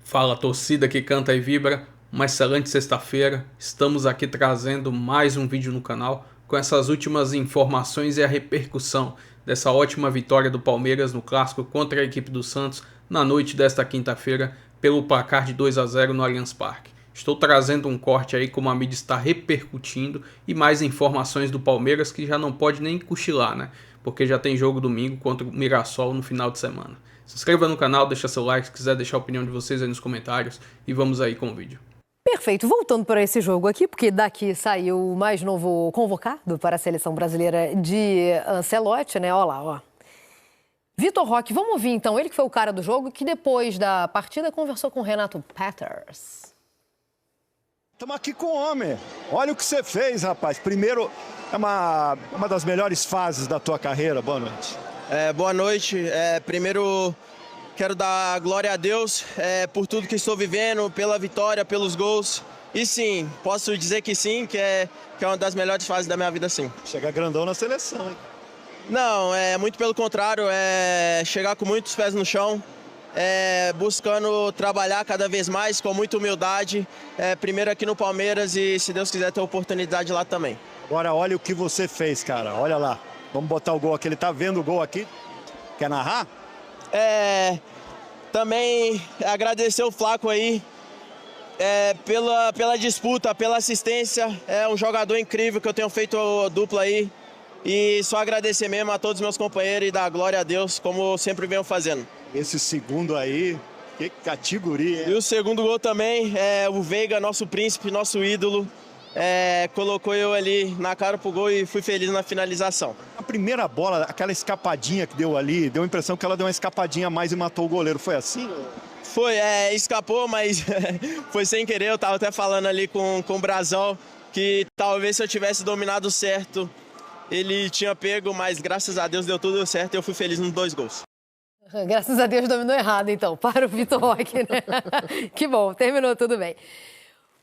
Fala, torcida que canta e vibra, uma excelente sexta-feira. Estamos aqui trazendo mais um vídeo no canal com essas últimas informações e a repercussão dessa ótima vitória do Palmeiras no clássico contra a equipe do Santos na noite desta quinta-feira pelo placar de 2-0 no Allianz Parque. Estou trazendo um corte aí como a mídia está repercutindo e mais informações do Palmeiras que já não pode nem cochilar, né? Porque já tem jogo domingo contra o Mirassol no final de semana. Se inscreva no canal, deixa seu like, se quiser deixar a opinião de vocês aí nos comentários e vamos aí com o vídeo. Perfeito. Voltando para esse jogo aqui, porque daqui saiu o mais novo convocado para a seleção brasileira de Ancelotti, né? Olha lá, ó. Vitor Roque, vamos ouvir então, ele que foi o cara do jogo, que depois da partida conversou com o Renato Peters. Estamos aqui com o homem. Olha o que você fez, rapaz. Primeiro, é uma das melhores fases da tua carreira. Boa noite. Boa noite. Primeiro, quero dar glória a Deus por tudo que estou vivendo, pela vitória, pelos gols. E sim, posso dizer que sim, que é uma das melhores fases da minha vida, sim. Chega grandão na seleção, hein? Não, muito pelo contrário, chegar com muitos pés no chão, buscando trabalhar cada vez mais, com muita humildade, primeiro aqui no Palmeiras e, se Deus quiser, ter oportunidade lá também. Agora, olha o que você fez, cara. Olha lá. Vamos botar o gol aqui. Ele tá vendo o gol aqui? Quer narrar? Também agradecer o Flaco aí pela disputa, pela assistência. É um jogador incrível que eu tenho feito dupla aí. E só agradecer mesmo a todos os meus companheiros e dar glória a Deus, como sempre venho fazendo. Esse segundo aí, que categoria, hein? E o segundo gol também, o Veiga, nosso príncipe, nosso ídolo. Colocou eu ali na cara pro gol e fui feliz na finalização. A primeira bola, aquela escapadinha que deu ali, deu a impressão que ela deu uma escapadinha a mais e matou o goleiro. Foi assim? Foi, escapou, mas foi sem querer. Eu tava até falando ali com o Brazão que talvez se eu tivesse dominado certo, ele tinha pego, mas graças a Deus deu tudo certo e eu fui feliz nos 2 gols. Graças a Deus dominou errado, então, para o Vitor Roque, né? Que bom, terminou tudo bem.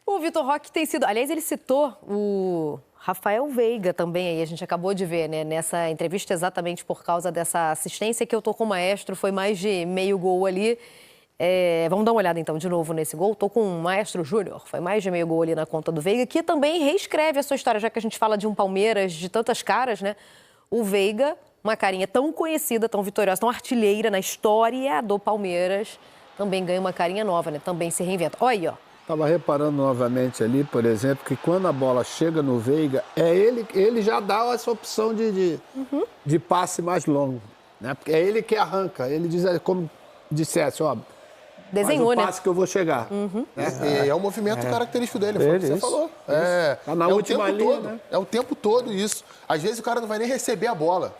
O Vitor Roque tem sido... Aliás, ele citou o Rafael Veiga também, aí a gente acabou de ver, né, nessa entrevista, exatamente por causa dessa assistência que eu tô com o Maestro, foi mais de meio gol ali. Vamos dar uma olhada, então, de novo nesse gol. Tô com o Maestro Júnior, foi mais de meio gol ali na conta do Veiga, que também reescreve a sua história, já que a gente fala de um Palmeiras de tantas caras, né? O Veiga, uma carinha tão conhecida, tão vitoriosa, tão artilheira na história do Palmeiras, também ganha uma carinha nova, né? Também se reinventa. Olha aí, ó. Estava reparando novamente ali, por exemplo, que quando a bola chega no Veiga, ele já dá essa opção de passe mais longo, né? Porque é ele que arranca, ele diz, como dissesse, ó, desenhou, faz o né? passe que eu vou chegar. É um movimento característico dele, foi o que você falou. Tá na última linha, todo, né? É o tempo todo isso. Às vezes o cara não vai nem receber a bola.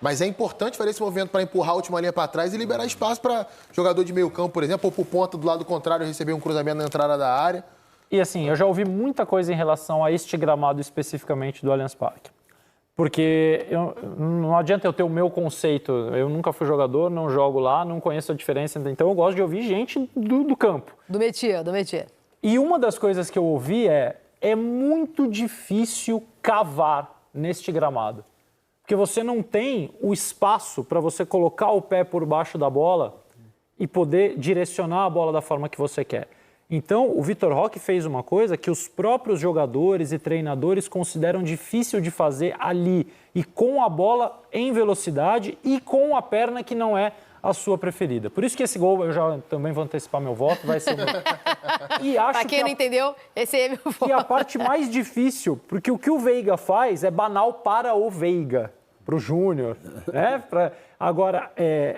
Mas é importante fazer esse movimento para empurrar a última linha para trás e liberar espaço para jogador de meio campo, por exemplo, ou para o ponta do lado contrário receber um cruzamento na entrada da área. E assim, eu já ouvi muita coisa em relação a este gramado especificamente do Allianz Parque. Porque não adianta eu ter o meu conceito. Eu nunca fui jogador, não jogo lá, não conheço a diferença. Então eu gosto de ouvir gente do campo. Do métier. E uma das coisas que eu ouvi é muito difícil cavar neste gramado. Porque você não tem o espaço para você colocar o pé por baixo da bola e poder direcionar a bola da forma que você quer. Então, o Vitor Roque fez uma coisa que os próprios jogadores e treinadores consideram difícil de fazer ali. E com a bola em velocidade e com a perna que não é a sua preferida. Por isso que esse gol, eu já também vou antecipar meu voto, vai ser... E acho pra quem não entendeu, esse é meu voto. E a parte mais difícil, porque o que o Veiga faz é banal para o Veiga, para o Júnior, né? Agora,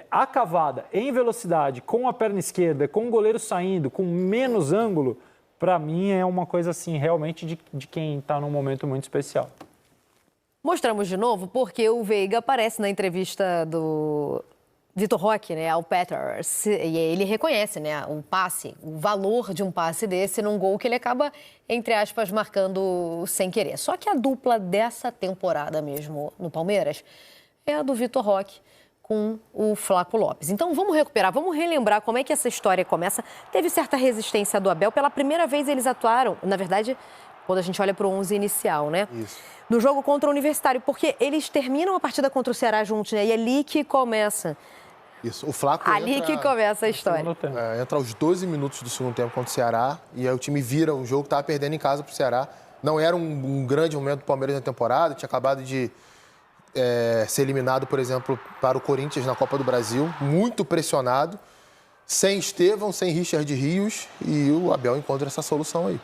a cavada em velocidade, com a perna esquerda, com o goleiro saindo, com menos ângulo, para mim é uma coisa assim, realmente de quem está num momento muito especial. Mostramos de novo porque o Veiga aparece na entrevista do Vitor Roque, né, ao Peters, e ele reconhece, né, o passe, o valor de um passe desse num gol que ele acaba, entre aspas, marcando sem querer. Só que a dupla dessa temporada mesmo no Palmeiras é a do Vitor Roque com o Flaco Lopes. Então vamos recuperar, vamos relembrar como é que essa história começa. Teve certa resistência do Abel, pela primeira vez eles atuaram, na verdade, quando a gente olha para o 11 inicial, né? Isso. No jogo contra o Universitário, porque eles terminam a partida contra o Ceará juntos, né? E é ali que começa. Isso. O Flaco Ali que começa a história. Entra aos 12 minutos do segundo tempo contra o Ceará, e aí o time vira um jogo que estava perdendo em casa para o Ceará. Não era um grande momento do Palmeiras na temporada, tinha acabado de ser eliminado, por exemplo, para o Corinthians na Copa do Brasil, muito pressionado, sem Estevão, sem Richard Rios, e o Abel encontra essa solução aí.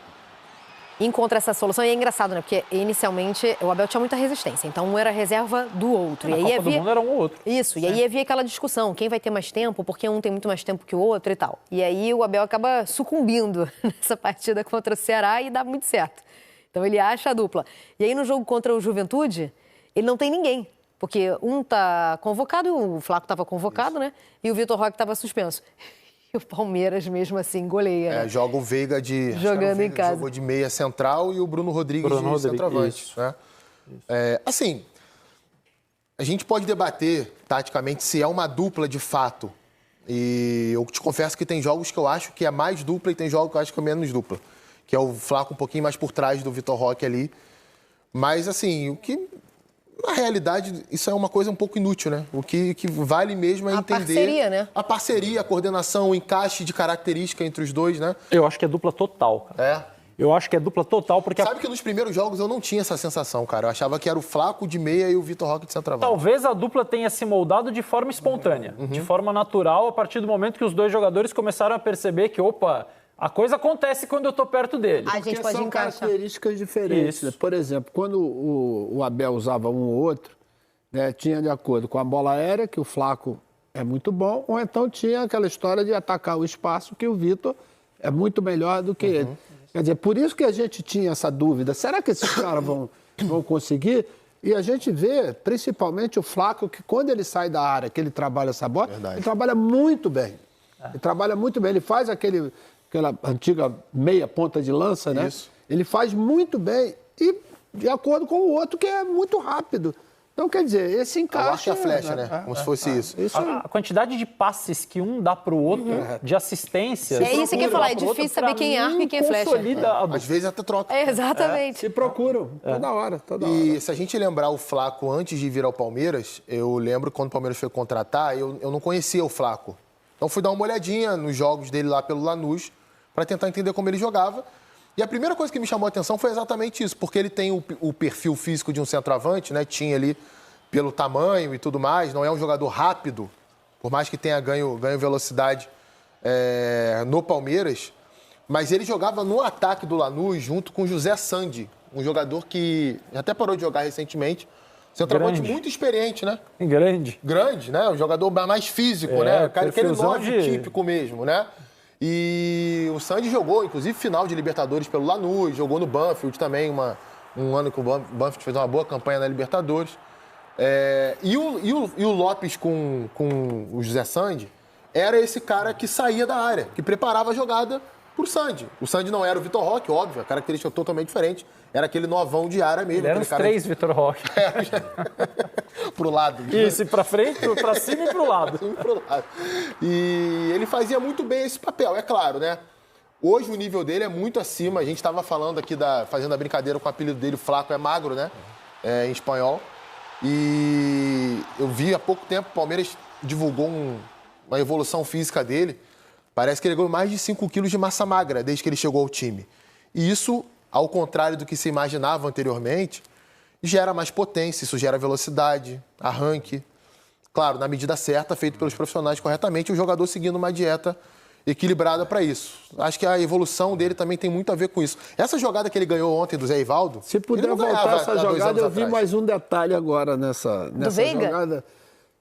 Encontra essa solução e é engraçado, né? Porque inicialmente o Abel tinha muita resistência, então um era reserva do outro. Na Copa do Mundo era um ou outro. Isso, e aí havia aquela discussão, quem vai ter mais tempo, porque um tem muito mais tempo que o outro e tal. E aí o Abel acaba sucumbindo nessa partida contra o Ceará e dá muito certo. Então ele acha a dupla. E aí no jogo contra o Juventude, ele não tem ninguém, porque um tá convocado, o Flaco estava convocado, né? E o Vitor Roque estava suspenso. E o Palmeiras, mesmo assim, goleia. Joga o Veiga jogando em casa. Jogou de meia central e o Bruno Rodrigues de centroavante. Né? Assim, a gente pode debater, taticamente, se é uma dupla de fato. E eu te confesso que tem jogos que eu acho que é mais dupla e tem jogos que eu acho que é menos dupla. Que é o Flaco um pouquinho mais por trás do Vitor Roque ali. Mas, assim, o que... Na realidade, isso é uma coisa um pouco inútil, né? O que vale mesmo é entender... A parceria, né? A parceria, a coordenação, o encaixe de característica entre os dois, né? Eu acho que é dupla total, cara. Eu acho que é dupla total, porque... Sabe que nos primeiros jogos eu não tinha essa sensação, cara. Eu achava que era o Flaco de meia e o Vitor Roque de centroavante. Talvez a dupla tenha se moldado de forma espontânea, de forma natural, a partir do momento que os dois jogadores começaram a perceber que, opa... A coisa acontece quando eu estou perto dele. A gente pode são encaixar. Características diferentes. Né? Por exemplo, quando o Abel usava um ou outro, né, tinha de acordo com a bola aérea, que o Flaco é muito bom, ou então tinha aquela história de atacar o espaço, que o Vitor é muito melhor do que ele. Quer dizer, por isso que a gente tinha essa dúvida. Será que esses caras vão conseguir? E a gente vê, principalmente o Flaco, que quando ele sai da área, que ele trabalha essa bola, ele trabalha muito bem. Ele trabalha muito bem. Ele faz aquela antiga meia ponta de lança, né? Isso. Ele faz muito bem e de acordo com o outro, que é muito rápido. Então, quer dizer, esse encaixe... A flecha, né? Como se fosse isso. A quantidade de passes que um dá pro outro, de assistências... É isso que eu ia falar, é difícil saber quem é arco e quem é flecha. Às vezes até troca. Exatamente. Se procuram, toda hora. E se a gente lembrar o Flaco antes de vir ao Palmeiras, eu lembro quando o Palmeiras foi contratar, eu não conhecia o Flaco. Então fui dar uma olhadinha nos jogos dele lá pelo Lanús, para tentar entender como ele jogava. E a primeira coisa que me chamou a atenção foi exatamente isso, porque ele tem o perfil físico de um centroavante, né? Tinha ali pelo tamanho e tudo mais, não é um jogador rápido, por mais que tenha ganho velocidade no Palmeiras, mas ele jogava no ataque do Lanús junto com o José Sandi, um jogador que até parou de jogar recentemente, centroavante muito experiente, né? Grande, né? Um jogador mais físico, né? Aquele 9 típico mesmo, né? E o Sandi jogou, inclusive, final de Libertadores pelo Lanús, jogou no Banfield também, um ano que o Banfield fez uma boa campanha na Libertadores. E o Lopes com o José Sandi era esse cara que saía da área, que preparava a jogada pro Sandi. O Sandi não era o Vitor Roque, óbvio, a característica totalmente diferente. Era aquele novão de área mesmo. Eram os três Vitor Roque. Pro lado. Isso, pra frente, pra cima e pro lado. E ele fazia muito bem esse papel, é claro, né? Hoje o nível dele é muito acima. A gente estava falando aqui, fazendo a brincadeira com o apelido dele, o Flaco é magro, né? Em espanhol. E eu vi há pouco tempo, o Palmeiras divulgou uma evolução física dele. Parece que ele ganhou mais de 5 quilos de massa magra desde que ele chegou ao time. E isso, ao contrário do que se imaginava anteriormente, gera mais potência, isso gera velocidade, arranque. Claro, na medida certa, feito pelos profissionais corretamente, o jogador seguindo uma dieta equilibrada para isso. Acho que a evolução dele também tem muito a ver com isso. Essa jogada que ele ganhou ontem do Zé Ivaldo... Se puder voltar essa jogada, eu vi mais um detalhe agora nessa Veiga? Jogada.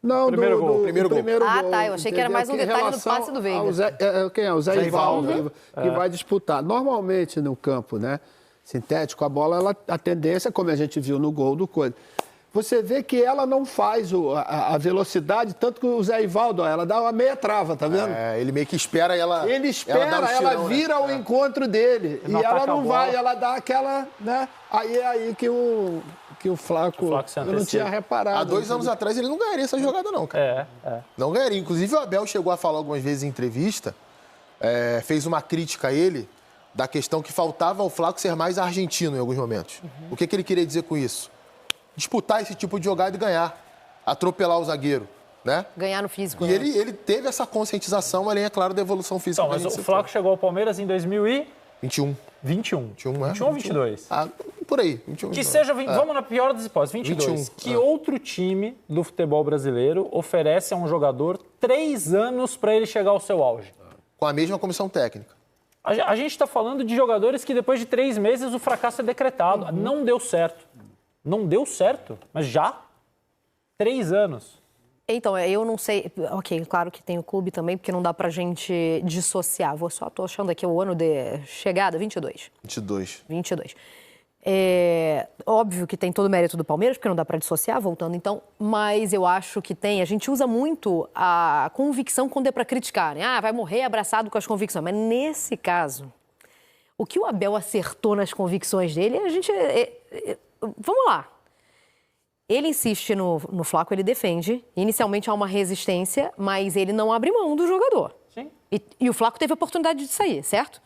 Não, primeiro gol. Primeiro gol. Tá, eu achei que era mais um detalhe no passe do Veiga. Quem é? O Zé Ivaldo, que vai disputar. Normalmente no campo, né, sintético, a bola, a tendência, como a gente viu no gol do Coisa, você vê que ela não faz a velocidade, tanto que o Zé Ivaldo, ela dá uma meia trava, tá vendo? Ele meio que espera ela... Ele espera, ela vira ao encontro dele. E ela não vai, ela dá aquela, né? Aí é aí que o Flaco eu não tinha reparado. Há 2 anos atrás ele não ganharia essa jogada não, cara. Não ganharia. Inclusive o Abel chegou a falar algumas vezes em entrevista, fez uma crítica a ele, da questão que faltava ao Flaco ser mais argentino em alguns momentos. O que ele queria dizer com isso? Disputar esse tipo de jogada e ganhar. Atropelar o zagueiro. né? Ganhar no físico. E né? ele teve essa conscientização, além, é claro, da evolução física. Então, mas o Flaco chegou ao Palmeiras em 2021. 21, 21 ou 22? Ah, por aí. 21, Que seja 20, vamos na pior das hipóteses, 22. 21, Que outro time do futebol brasileiro oferece a um jogador 3 anos para ele chegar ao seu auge? Com a mesma comissão técnica. A gente está falando de jogadores que depois de 3 meses o fracasso é decretado. Não deu certo. Não deu certo, mas já 3 anos. Então, eu não sei... Ok, claro que tem o clube também, porque não dá pra gente dissociar. Tô achando aqui o ano de chegada, 22. 22. Óbvio que tem todo o mérito do Palmeiras, porque não dá pra dissociar, voltando então. Mas eu acho que tem... A gente usa muito a convicção quando é pra criticar, né? Ah, vai morrer abraçado com as convicções. Mas nesse caso, o que o Abel acertou nas convicções dele, a gente... Vamos lá. Ele insiste no Flaco, ele defende. Inicialmente há uma resistência, mas ele não abre mão do jogador. Sim. E o Flaco teve a oportunidade de sair, certo?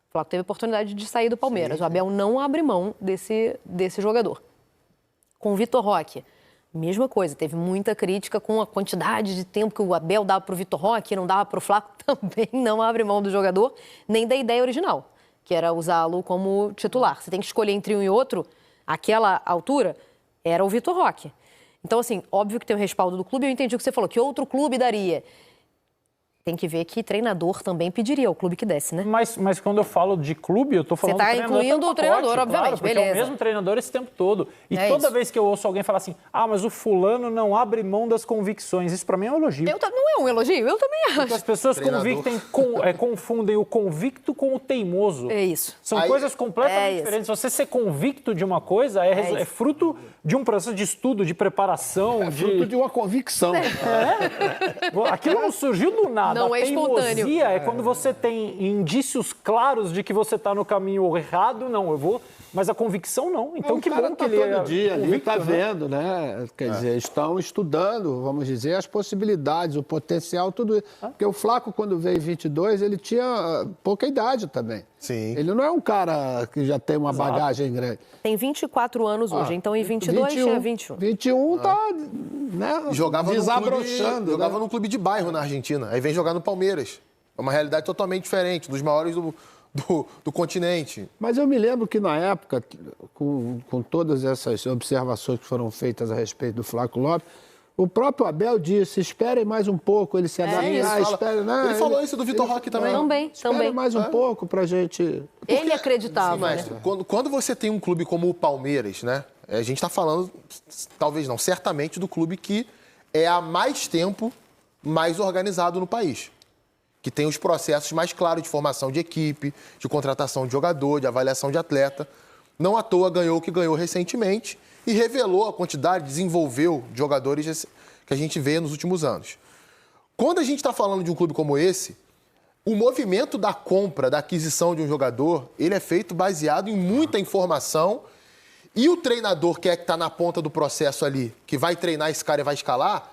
O Flaco teve a oportunidade de sair do Palmeiras. Sim. O Abel não abre mão desse jogador. Com o Vitor Roque, mesma coisa. Teve muita crítica com a quantidade de tempo que o Abel dava para o Vitor Roque, não dava para o Flaco. Também não abre mão do jogador, nem da ideia original, que era usá-lo como titular. Você tem que escolher entre um e outro, àquela altura... Era o Vitor Roque. Então, assim, óbvio que tem o respaldo do clube. Eu entendi o que você falou, que outro clube daria. Tem que ver que treinador também pediria ao clube que desse, né? Mas quando eu falo de clube, eu tô falando do treinador. Você está incluindo o treinador, obviamente, claro, beleza. É o mesmo treinador esse tempo todo. E toda vez que eu ouço alguém falar assim, mas o fulano não abre mão das convicções, isso pra mim é um elogio. Não é um elogio? Eu também acho. Porque as pessoas confundem o convicto com o teimoso. É isso. São coisas completamente diferentes. Você ser convicto de uma coisa é fruto de um processo de estudo, de preparação. É fruto de uma convicção. Aquilo não surgiu do nada. Não é espontâneo. É quando você tem indícios claros de que você está no caminho errado, mas a convicção não. Então que bom que ele todo dia ali, está né? vendo, né? Quer dizer, estão estudando, vamos dizer, as possibilidades, o potencial, tudo isso. Porque o Flaco, quando veio em 22, ele tinha pouca idade também. Sim. Ele não é um cara que já tem uma bagagem grande. Tem 24 anos hoje, então em 22 tinha 21. 21 tá, né, desabrochando. Jogava num clube de bairro na Argentina, aí vem jogar no Palmeiras. É uma realidade totalmente diferente, dos maiores do continente. Mas eu me lembro que na época, com todas essas observações que foram feitas a respeito do Flaco Lopes, o próprio Abel disse, esperem mais um pouco, ele se adaptar, ele falou isso do Vitor Roque também. Também. mais um pouco pra gente... Ele acreditava. Sim, mas quando você tem um clube como o Palmeiras, né? A gente está falando, talvez não, certamente do clube que é há mais tempo mais organizado no país. Que tem os processos mais claros de formação de equipe, de contratação de jogador, de avaliação de atleta. Não à toa ganhou o que ganhou recentemente e revelou a quantidade, desenvolveu jogadores que a gente vê nos últimos anos. Quando a gente está falando de um clube como esse, o movimento da compra, da aquisição de um jogador, ele é feito baseado em muita informação e o treinador que está na ponta do processo ali, que vai treinar esse cara e vai escalar,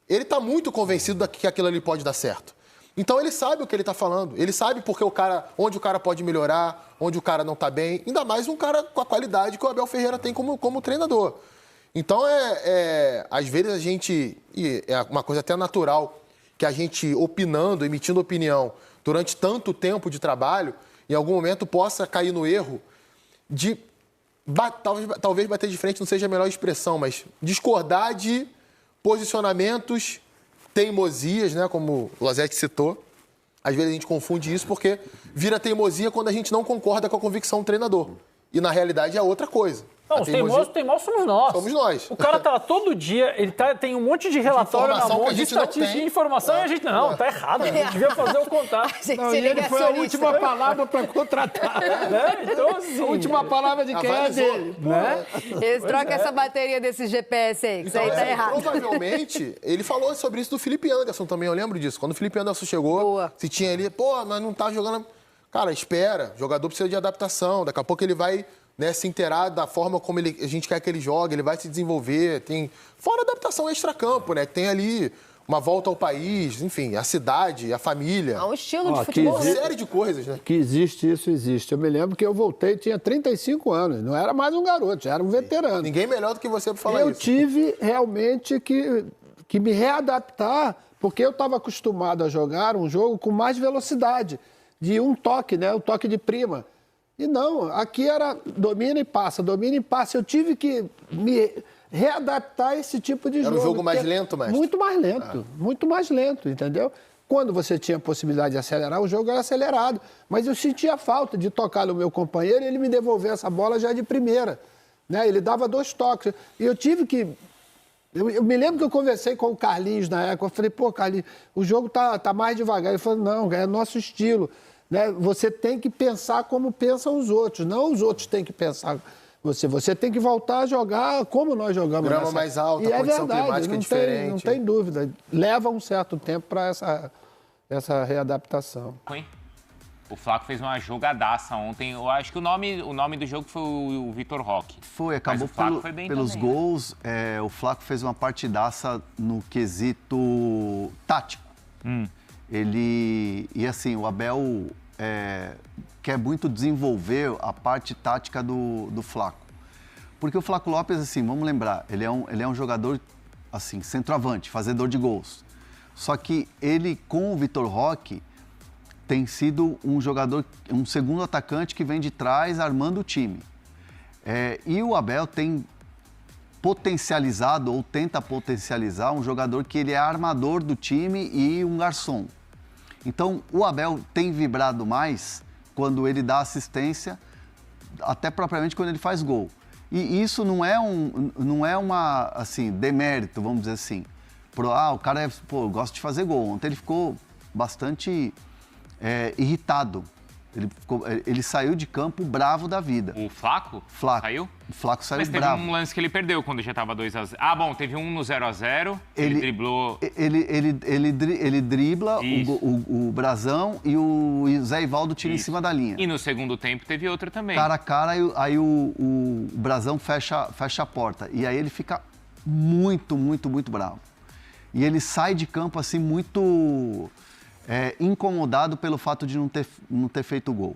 ele está muito convencido que aquilo ali pode dar certo. Então ele sabe o que ele está falando, ele sabe onde o cara pode melhorar, onde o cara não está bem, ainda mais um cara com a qualidade que o Abel Ferreira tem como treinador. Então, às vezes a gente, e é uma coisa até natural, que a gente opinando, emitindo opinião durante tanto tempo de trabalho, em algum momento possa cair no erro de, talvez bater de frente não seja a melhor expressão, mas discordar de posicionamentos, teimosias, né, como o Losetti citou. Às vezes a gente confunde isso porque vira teimosia quando a gente não concorda com a convicção do treinador. E na realidade é outra coisa. Não, os teimosos somos nós. Somos nós. O cara tá lá todo dia, tem um monte de relatório na mão, de estatística e informação, e a gente, tá errado, a gente devia fazer o contrário. Ele foi a última palavra para contratar. Então, assim, a última palavra de quem é dele. Né? Eles trocam essa bateria desse GPS aí, que isso aí tá errado. Provavelmente, ele falou sobre isso do Felipe Anderson também, eu lembro disso. Quando o Felipe Anderson chegou, se tinha ali, mas não tá jogando... Cara, espera, o jogador precisa de adaptação, daqui a pouco ele vai... Né, se inteirar da forma como a gente quer que ele jogue, ele vai se desenvolver. Fora a adaptação extracampo, né? Que tem ali uma volta ao país, enfim, a cidade, a família. Um estilo de futebol. Uma série de coisas, né? Que existe, isso existe. Eu me lembro que eu voltei, tinha 35 anos. Não era mais um garoto, já era um veterano. Ninguém melhor do que você para falar isso. Eu tive realmente que que me readaptar, porque eu estava acostumado a jogar um jogo com mais velocidade, de um toque, né? O toque de prima. E não, aqui era domina e passa, domina e passa. Eu tive que me readaptar a esse tipo de jogo. Era um jogo mais lento, mestre? Muito mais lento, entendeu? Quando você tinha a possibilidade de acelerar, o jogo era acelerado. Mas eu sentia falta de tocar no meu companheiro e ele me devolver essa bola já de primeira. Né? Ele dava 2 toques. E eu tive que... Eu me lembro que eu conversei com o Carlinhos na época. Eu falei, pô, Carlinhos, o jogo tá mais devagar. Ele falou, não, é nosso estilo. Né? Você tem que pensar como pensam os outros. Não os outros têm que pensar... Você tem que voltar a jogar como nós jogamos. Grama mais alta, a condição climática é diferente. Não tem dúvida. Leva um certo tempo para essa readaptação. O Flaco fez uma jogadaça ontem. Eu acho que o nome do jogo foi o Vitor Roque. Foi, acabou pelos também, gols. Né? O Flaco fez uma partidaça no quesito tático. E assim, o Abel... quer muito desenvolver a parte tática do Flaco. Porque o Flaco Lopes, assim, vamos lembrar, ele é um jogador, assim, centroavante, fazedor de gols. Só que ele, com o Vitor Roque, tem sido um jogador, um segundo atacante que vem de trás armando o time. E o Abel tem potencializado, ou tenta potencializar, um jogador que ele é armador do time e um garçom. Então, o Abel tem vibrado mais quando ele dá assistência, até propriamente quando ele faz gol. E isso não é uma, assim, demérito, vamos dizer assim. O cara gosta de fazer gol. Ontem ele ficou bastante irritado. Ele saiu de campo bravo da vida. O Flaco? Saiu? O Flaco saiu bravo. Mas bravo. teve um lance que ele perdeu quando já estava 2-0. Ah, bom, teve um no 0-0, ele driblou... Ele dribla o Brazão e o Zé Ivaldo tira em cima da linha. E no segundo tempo teve outra também. Cara a cara, aí o Brazão fecha a porta. E aí ele fica muito, muito, muito bravo. E ele sai de campo assim muito... incomodado pelo fato de não ter feito gol.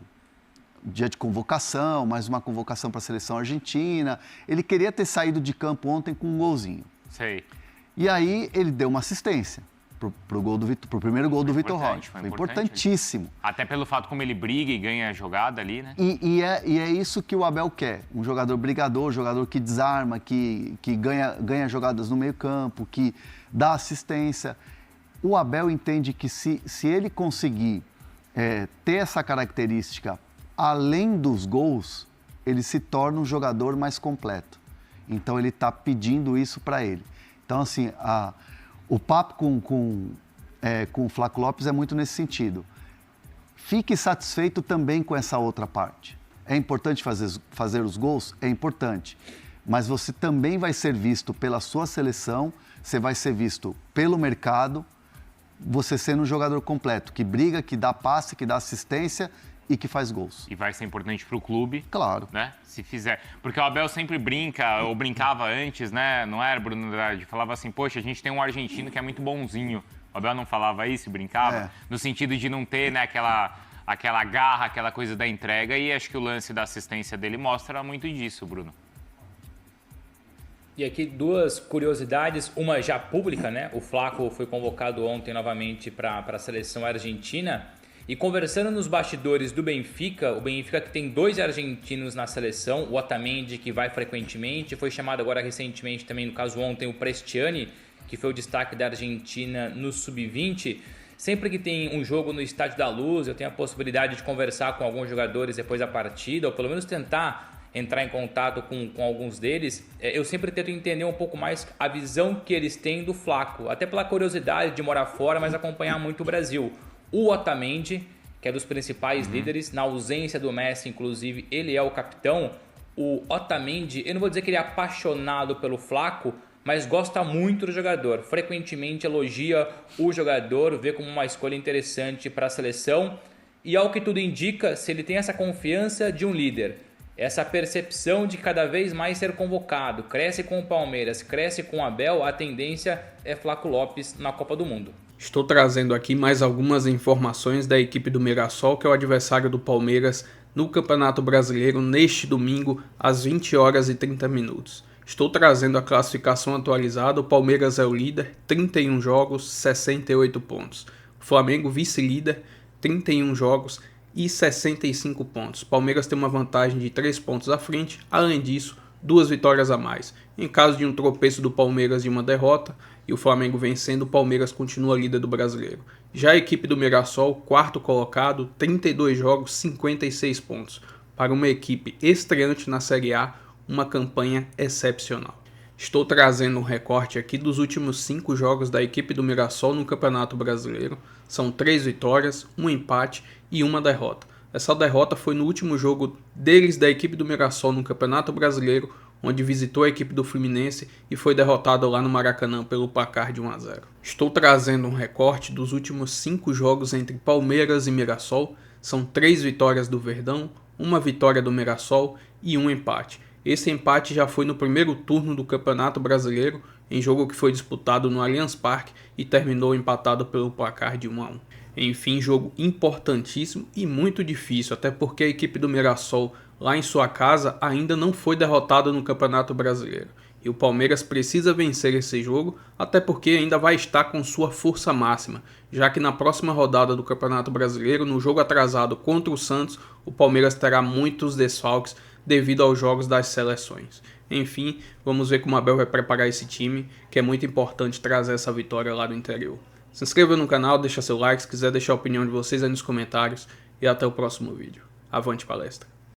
Dia de convocação, mais uma convocação para a seleção argentina. Ele queria ter saído de campo ontem com um golzinho. Sei. E aí ele deu uma assistência pro primeiro gol do Vitor Roque. Foi importantíssimo. Até pelo fato como ele briga e ganha a jogada ali, né? E é isso que o Abel quer. Um jogador brigador, um jogador que desarma, que ganha jogadas no meio campo, que dá assistência. O Abel entende que se ele conseguir ter essa característica além dos gols, ele se torna um jogador mais completo. Então ele está pedindo isso para ele. Então assim, o papo com o Flaco Lopes é muito nesse sentido. Fique satisfeito também com essa outra parte. É importante fazer os gols? É importante. Mas você também vai ser visto pela sua seleção, você vai ser visto pelo mercado, você sendo um jogador completo, que briga, que dá passe, que dá assistência e que faz gols. E vai ser importante para o clube. Claro. Né? Se fizer. Porque o Abel sempre brinca, ou brincava antes, né? Não era, Bruno Andrade? Falava assim, poxa, a gente tem um argentino que é muito bonzinho. O Abel não falava isso, brincava? No sentido de não ter, né, aquela garra, aquela coisa da entrega. E acho que o lance da assistência dele mostra muito disso, Bruno. E aqui 2 curiosidades, uma já pública, né? O Flaco foi convocado ontem novamente para a seleção argentina. E conversando nos bastidores do Benfica, o Benfica que tem 2 argentinos na seleção, o Otamendi, que vai frequentemente, foi chamado agora recentemente também, no caso ontem, o Prestiani, que foi o destaque da Argentina no Sub-20. Sempre que tem um jogo no Estádio da Luz, eu tenho a possibilidade de conversar com alguns jogadores depois da partida, ou pelo menos tentar entrar em contato com alguns deles, eu sempre tento entender um pouco mais a visão que eles têm do Flaco, até pela curiosidade de morar fora, mas acompanhar muito o Brasil. O Otamendi, que é dos principais líderes, na ausência do Messi, inclusive, ele é o capitão. O Otamendi, eu não vou dizer que ele é apaixonado pelo Flaco, mas gosta muito do jogador. Frequentemente elogia o jogador, vê como uma escolha interessante para a seleção. E ao que tudo indica, se ele tem essa confiança de um líder, essa percepção de cada vez mais ser convocado, cresce com o Palmeiras, cresce com o Abel, a tendência é Flaco Lopes na Copa do Mundo. Estou trazendo aqui mais algumas informações da equipe do Mirassol, que é o adversário do Palmeiras no Campeonato Brasileiro neste domingo às 20h30. Estou trazendo a classificação atualizada. O Palmeiras é o líder, 31 jogos, 68 pontos. O Flamengo, vice-líder, 31 jogos e 65 pontos. O Palmeiras tem uma vantagem de 3 pontos à frente. Além disso, 2 vitórias a mais. Em caso de um tropeço do Palmeiras e uma derrota, e o Flamengo vencendo, o Palmeiras continua líder do Brasileiro. Já a equipe do Mirassol, quarto colocado, 32 jogos, 56 pontos. Para uma equipe estreante na Série A, uma campanha excepcional. Estou trazendo um recorte aqui dos últimos 5 jogos da equipe do Mirassol no Campeonato Brasileiro. São 3 vitórias, 1 empate e 1 derrota. Essa derrota foi no último jogo deles, da equipe do Mirassol, no Campeonato Brasileiro, onde visitou a equipe do Fluminense e foi derrotado lá no Maracanã pelo placar de 1-0. Estou trazendo um recorte dos últimos 5 jogos entre Palmeiras e Mirassol. São 3 vitórias do Verdão, 1 vitória do Mirassol e 1 empate. Esse empate já foi no primeiro turno do Campeonato Brasileiro, em jogo que foi disputado no Allianz Parque e terminou empatado pelo placar de 1-1. Enfim, jogo importantíssimo e muito difícil, até porque a equipe do Mirassol, lá em sua casa, ainda não foi derrotada no Campeonato Brasileiro. E o Palmeiras precisa vencer esse jogo, até porque ainda vai estar com sua força máxima, já que na próxima rodada do Campeonato Brasileiro, no jogo atrasado contra o Santos, o Palmeiras terá muitos desfalques devido aos jogos das seleções. Enfim, vamos ver como o Abel vai preparar esse time, que é muito importante trazer essa vitória lá do interior. Se inscreva no canal, deixa seu like, se quiser deixar a opinião de vocês aí nos comentários, e até o próximo vídeo. Avante palestra!